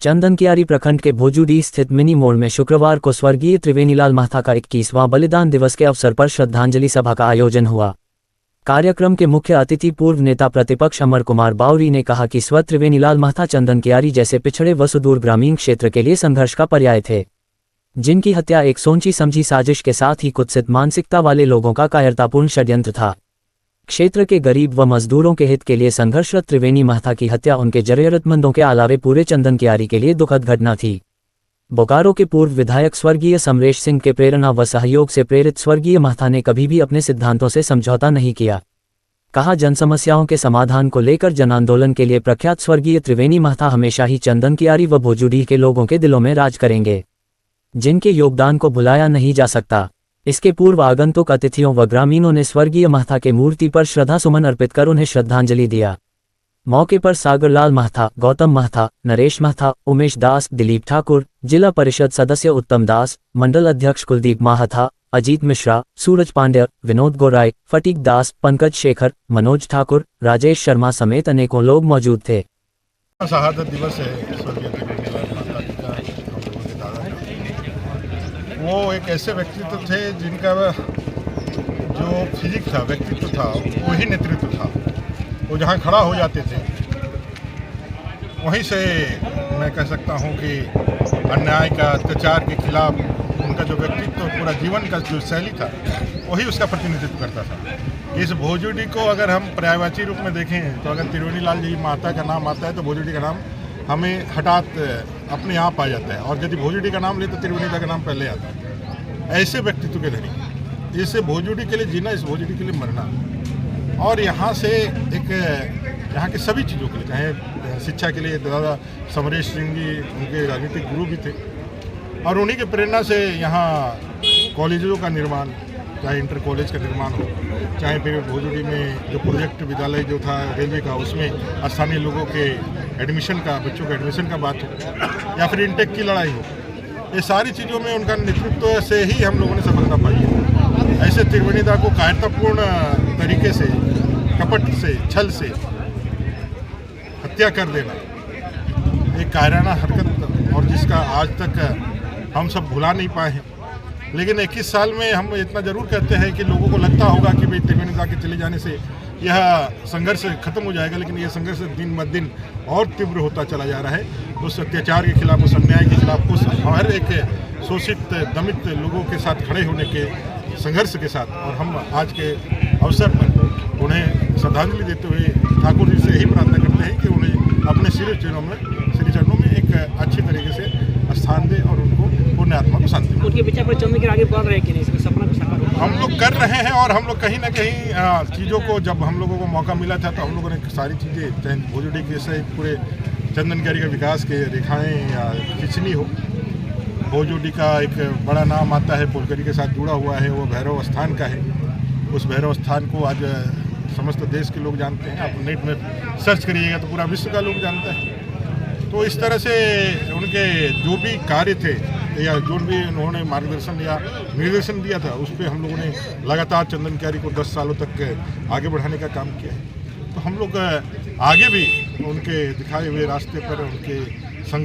चंदनकियारी प्रखंड के भोजूडीह स्थित मिनी मोड़ में शुक्रवार को स्वर्गीय त्रिवेणीलाल महता का 21वां बलिदान दिवस के अवसर पर श्रद्धांजलि सभा का आयोजन हुआ। कार्यक्रम के मुख्य अतिथि पूर्व नेता प्रतिपक्ष अमर कुमार बावरी ने कहा कि स्व त्रिवेणीलाल महता चंदनकियारी जैसे पिछड़े व सुदूर ग्रामीण क्षेत्र के लिए संघर्ष का पर्याय थे, जिनकी हत्या एक सोची समझी साजिश के साथ ही कुत्सित मानसिकता वाले लोगों का कायरतापूर्ण षड्यंत्र था। क्षेत्र के गरीब व मजदूरों के हित के लिए संघर्षरत त्रिवेणी महता की हत्या उनके जरूरतमंदों के अलावे पूरे चंदनकियारी के लिए दुखद घटना थी। बोकारो के पूर्व विधायक स्वर्गीय समरेश सिंह के प्रेरणा व सहयोग से प्रेरित स्वर्गीय महता ने कभी भी अपने सिद्धांतों से समझौता नहीं किया। कहा, जनसमस्याओं के समाधान को लेकर जन आंदोलन के लिए प्रख्यात स्वर्गीय त्रिवेणी महता हमेशा ही चंदनकियारी व भोजूडीह के लोगों के दिलों में राज करेंगे, जिनके योगदान को भुलाया नहीं जा सकता। इसके पूर्व आगंतुक अतिथियों व ग्रामीणों ने स्वर्गीय महता के मूर्ति पर श्रद्धासुमन अर्पित कर उन्हें श्रद्धांजलि दिया। मौके पर सागरलाल महता, गौतम महता, नरेश महता, उमेश दास, दिलीप ठाकुर, जिला परिषद सदस्य उत्तम दास, मंडल अध्यक्ष कुलदीप महता, अजीत मिश्रा, सूरज पांड्य, विनोद गोराय, फटीक दास, पंकज शेखर, मनोज ठाकुर, राजेश शर्मा समेत अनेकों लोग मौजूद थे। शहादत दिवस है स्वर्गीय त्रिवेणीलाल महता जी का। हम लोगों के दादा का वो एक ऐसे व्यक्तित्व थे जिनका जो फिजिक था, व्यक्तित्व था, वही नेतृत्व था। वो जहाँ खड़ा हो जाते थे वहीं से मैं कह सकता हूँ कि अन्याय का, अत्याचार के खिलाफ उनका जो व्यक्तित्व, पूरा जीवन का जो शैली था, वही उसका प्रतिनिधित्व करता था। इस भोजूडीह को अगर हम पर्यायवाची रूप में देखें तो अगर त्रिवेणीलाल जी महता का नाम आता है तो भोजूडीह का नाम हमें हठात अपने आप आ जाता है, और यदि भोजूडीह का नाम ले तो त्रिवेणीलाल का नाम पहले आता है। ऐसे व्यक्तित्व के धनी, इसे भोजूडीह के लिए जीना, इस भोजूडीह के लिए मरना, और यहाँ से एक यहाँ के सभी चीज़ों के लिए, चाहे शिक्षा के लिए दादा समरेश सिंह जी उनके राजनीतिक गुरु भी थे, और उन्हीं के प्रेरणा से यहाँ कॉलेजों का निर्माण, चाहे इंटर कॉलेज का निर्माण हो, चाहे फिर भोजूडीह में जो प्रोजेक्ट विद्यालय जो था रेलवे का, उसमें स्थानीय लोगों के एडमिशन का, बच्चों के एडमिशन का बात हो, या फिर इंटेक की लड़ाई हो, ये सारी चीज़ों में उनका नेतृत्व से ही हम लोगों ने सफलता पाई है। ऐसे त्रिवेणीदा को कायरतापूर्ण तरीके से, कपट से, छल से हत्या कर देना एक कायराना हरकत, और जिसका आज तक हम सब भुला नहीं पाए हैं। लेकिन 21 साल में हम इतना जरूर कहते हैं कि लोगों को लगता होगा कि भाई त्रिवेणीदा के चले जाने से यह संघर्ष खत्म हो जाएगा, लेकिन यह संघर्ष दिन ब दिन और तीव्र होता चला जा रहा है। उस अत्याचार के खिलाफ, उस अन्याय के खिलाफ, उस हर एक शोषित, दमित लोगों के साथ खड़े होने के संघर्ष के साथ, और हम आज के अवसर पर उन्हें श्रद्धांजलि देते हुए ठाकुर जी से यही प्रार्थना करते हैं कि उन्हें अपने श्री चरणों में एक अच्छी तरीके से स्थान दे और उनको पुण्य आत्मा को शांति दे। उनके विचार पर चलने के आगे बढ़ रहे हैं कि नहीं, इसका सपना साकार हो? हम लोग कर रहे हैं, और हम लोग कहीं ना कहीं चीज़ों को, जब हम लोगों को मौका मिला था तो हम लोगों ने सारी चीज़ें, चाहे भोजूडीह के से पूरे चंदनकियारी के विकास के रेखाएँ या खींचनी हो। भोजूडीह का एक बड़ा नाम आता है, पोलकरी के साथ जुड़ा हुआ है, वो भैरव स्थान का है। उस भैरव स्थान को आज समस्त देश के लोग जानते हैं। आप नेट में सर्च करिएगा तो पूरा विश्व का लोग जानता है। तो इस तरह से उनके जो भी कार्य थे या जो भी उन्होंने मार्गदर्शन या निर्देशन दिया था, उस पर हम लोगों ने लगातार चंदनकियारी को 10 सालों तक आगे बढ़ाने का काम किया है। तो हम लोग आगे भी उनके दिखाए हुए रास्ते पर, उनके संघर्ष